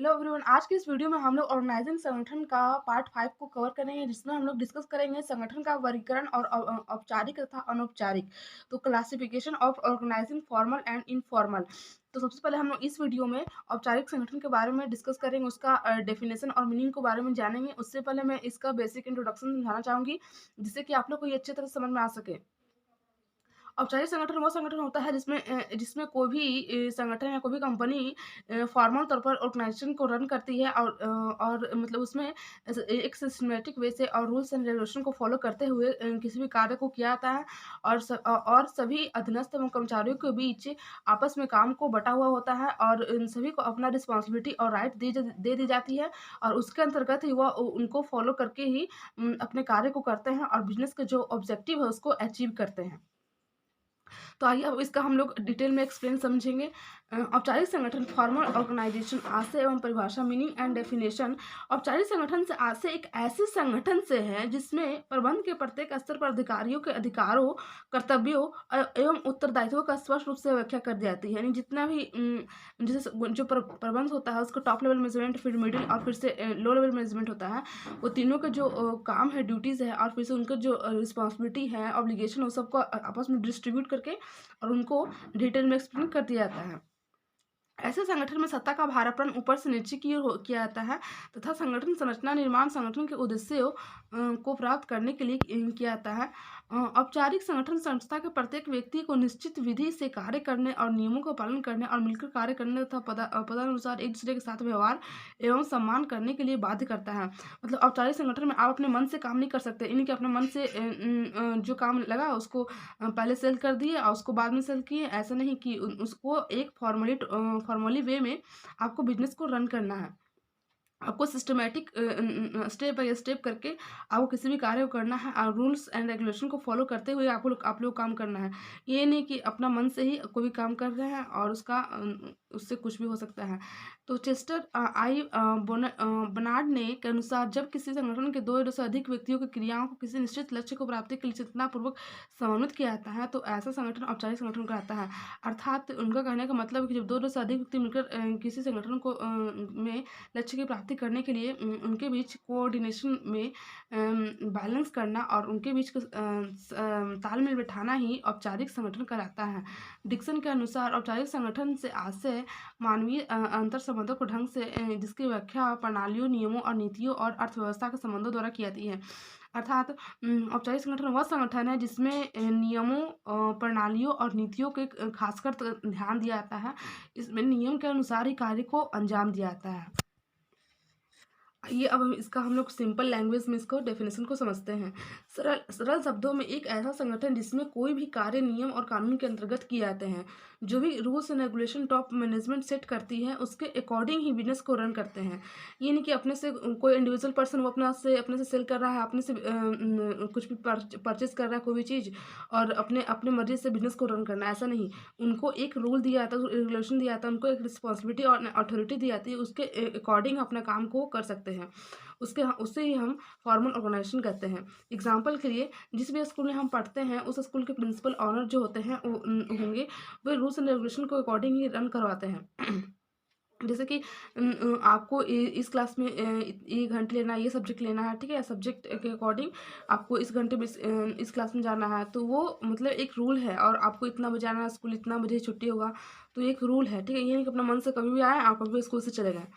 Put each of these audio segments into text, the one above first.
Hello everyone, आज की इस वीडियो में हम लोग ऑर्गेनाइजिंग संगठन का पार्ट 5 को कवर करेंगे, जिसमें हम लोग डिस्कस करेंगे संगठन का वर्गीकरण और औपचारिक तथा अनौपचारिक। तो classification of organising formal and informal. तो सबसे पहले हम लोग इस वीडियो में औपचारिक संगठन के बारे में डिस्कस करेंगे, उसका डेफिनेशन और मीनिंग के बारे में जानेंगे। उससे पहले मैं इसका बेसिक इंट्रोडक्शन समझाना चाहूँगी, जिससे कि आप लोग को ये अच्छी तरह से समझ में आ सके। औपचारिक संगठन वो संगठन होता है जिसमें कोई भी संगठन या कोई भी कंपनी फॉर्मल तौर पर ऑर्गेनाइजेशन को रन करती है और मतलब उसमें एक सिस्टमेटिक वे से और रूल्स एंड रेगुलेशन को फॉलो करते हुए किसी भी कार्य को किया जाता है। और सभी अधीनस्थ एवं कर्मचारियों के बीच आपस में काम को बटा हुआ होता है और इन सभी को अपना रिस्पॉन्सिबिलिटी और राइट दे दी जाती है, और उसके अंतर्गत ही वह उनको फॉलो करके ही अपने कार्य को करते हैं और बिजनेस का जो ऑब्जेक्टिव है उसको अचीव करते हैं। तो आइए अब इसका हम लोग डिटेल में एक्सप्लेन समझेंगे। औपचारिक संगठन फॉर्मल ऑर्गेनाइजेशन आशय एवं परिभाषा, मीनिंग एंड डेफिनेशन। औपचारिक संगठन से आशय एक ऐसे संगठन से है जिसमें प्रबंध के प्रत्येक स्तर पर अधिकारियों के अधिकारों, कर्तव्यों एवं उत्तरदायित्वों का स्पष्ट रूप से व्याख्या कर दी जाती है। यानी जितना भी जैसे जो प्रबंध होता है उसको टॉप लेवल मैनेजमेंट, फिर मिडिल और फिर से लो लेवल मैनेजमेंट होता है। वो तीनों के जो काम है, ड्यूटीज़ है, और फिर से उनका जो रिस्पॉन्सिबिलिटी है, ऑब्लिगेशन, वो सबको आपस में डिस्ट्रीब्यूट करके और उनको डिटेल में एक्सप्लेन कर दिया जाता है। ऐसे संगठन में सत्ता का भारापन ऊपर से नीचे की ओर किया जाता है तथा संगठन संरचना निर्माण संगठन के उद्देश्यों को प्राप्त करने के लिए किया जाता है। औपचारिक संगठन संस्था के प्रत्येक व्यक्ति को निश्चित विधि से कार्य करने और नियमों का पालन करने और मिलकर कार्य करने तथा पदानुसार एक दूसरे के साथ व्यवहार एवं सम्मान करने के लिए बाध्य करता है। मतलब औपचारिक संगठन में आप अपने मन से काम नहीं कर सकते, यानी कि अपने मन से जो काम लगा उसको पहले सेल कर दिए और उसको बाद में सेल किए, ऐसा नहीं कि उसको एक फॉर्मली वे में आपको बिजनेस को रन करना है। आपको सिस्टमैटिक स्टेप बाय स्टेप करके आपको किसी भी कार्य को करना है और रूल्स एंड रेगुलेशन को फॉलो करते हुए आप लोग काम करना है। ये नहीं कि अपना मन से ही कोई भी काम कर रहे हैं और उससे कुछ भी हो सकता है। तो चेस्टर बर्नार्ड ने के अनुसार जब किसी संगठन के दो या दो से अधिक व्यक्तियों की क्रियाओं को किसी निश्चित लक्ष्य को प्राप्ति के लिए चेतनापूर्वक समन्वित किया जाता है तो ऐसा संगठन औपचारिक संगठन कहलाता है। अर्थात उनका कहने का मतलब है कि जब दो से अधिक व्यक्ति मिलकर किसी संगठन को में लक्ष्य की प्राप्ति करने के लिए उनके बीच कोऑर्डिनेशन में बैलेंस करना और उनके बीच तालमेल बिठाना ही औपचारिक संगठन कहलाता है। डिक्सन के अनुसार औपचारिक संगठन से आशय मानवीय अंतर संबंधों को ढंग से जिसकी व्याख्या प्रणालियों, नियमों और नीतियों और अर्थव्यवस्था के संबंधों द्वारा की जाती है। अर्थात औपचारिक संगठन वह संगठन है जिसमें नियमों, प्रणालियों और नीतियों के खासकर ध्यान दिया जाता है। इसमें नियम के अनुसार ही कार्य को अंजाम दिया जाता है। ये अब हम लोग सिंपल लैंग्वेज में इसको डेफिनेशन को समझते हैं। सरल सरल शब्दों में एक ऐसा संगठन जिसमें कोई भी कार्य नियम और कानून के अंतर्गत किए जाते हैं। जो भी rules and regulation top management set करती है उसके अकॉर्डिंग ही बिजनेस को रन करते हैं। ये नहीं कि अपने से कोई इंडिविजुअल पर्सन वो अपने से सेल कर रहा है, अपने से कुछ भी परचेज कर रहा है कोई भी चीज़, और अपने अपने मर्जी से बिजनेस को रन करना, ऐसा नहीं। उनको एक रूल दिया जाता है, रेगुलेशन दिया जाता है, उनको एक रिस्पॉन्सिबिलिटी और अथॉरिटी दी जाती है, उसके अकॉर्डिंग अपना काम को कर सकते हैं। उससे ही हम फॉर्मल ऑर्गेनाइजेशन कहते हैं। एग्जाम्पल के लिए जिस भी स्कूल में हम पढ़ते हैं उस स्कूल के प्रिंसिपल ऑनर जो होते हैं वो होंगे, वे रूल्स एंड रेगुलेशन को अकॉर्डिंग ही रन करवाते हैं। जैसे कि आपको इस क्लास में ये घंटे लेना है, ये सब्जेक्ट लेना है, ठीक है, सब्जेक्ट के अकॉर्डिंग आपको इस घंटे में इस क्लास में जाना है, तो वो मतलब एक रूल है, और आपको इतना बजे आना है स्कूल, इतना बजे छुट्टी होगा, तो एक रूल है, ठीक है। ये नहीं कि अपना मन से कभी भी आए, आप कभी भी स्कूल से चले गए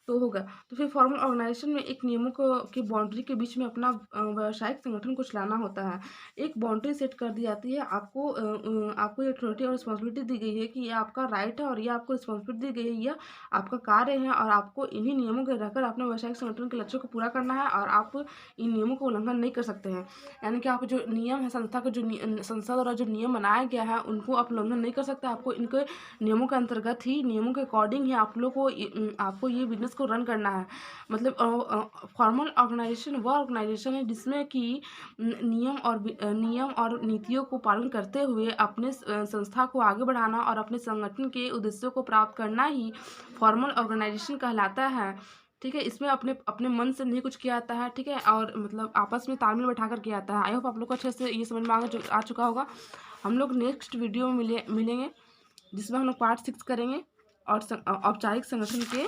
तो होगा। तो फिर फॉर्मल ऑर्गेनाइजेशन में एक नियमों को की बाउंड्री के बीच में अपना व्यावसायिक संगठन को चलाना होता है। एक बाउंड्री सेट कर दी जाती है, आपको ये अथॉरिटी और रिस्पॉन्सिबिलिटी दी गई है कि ये आपका राइट है और ये आपको रिस्पॉन्सिबिलिटी दी गई है, यह आपका कार्य है, और आपको इन्हीं नियमों के रहकर अपने व्यावसायिक संगठन के लक्ष्य को पूरा करना है, और आप इन नियमों का उल्लंघन नहीं कर सकते हैं। यानी कि आप जो नियम है, संस्था द्वारा जो नियम बनाया गया है उनको आप उल्लंघन नहीं कर सकते। आपको इनके नियमों के अंतर्गत ही, नियमों के अकॉर्डिंग ही आप लोग को आपको ये बिजनेस को रन करना है। मतलब फॉर्मल ऑर्गेनाइजेशन वह ऑर्गेनाइजेशन है जिसमें कि नियम और नीतियों को पालन करते हुए अपने संस्था को आगे बढ़ाना और अपने संगठन के उद्देश्यों को प्राप्त करना ही फॉर्मल ऑर्गेनाइजेशन कहलाता है। ठीक है, इसमें अपने अपने मन से नहीं कुछ किया जाता है, ठीक है, और मतलब आपस में तालमेल बैठा कर किया जाता है। आई होप आप लोग को अच्छे से ये समझ में आ चुका होगा। हम लोग नेक्स्ट वीडियो में मिलेंगे, जिसमें हम लोग पार्ट 6 करेंगे और औपचारिक संगठन के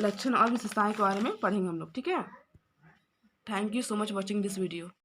लक्षण और विशेषताएं के बारे में पढ़ेंगे हम लोग, ठीक है। Thank you so much watching this video.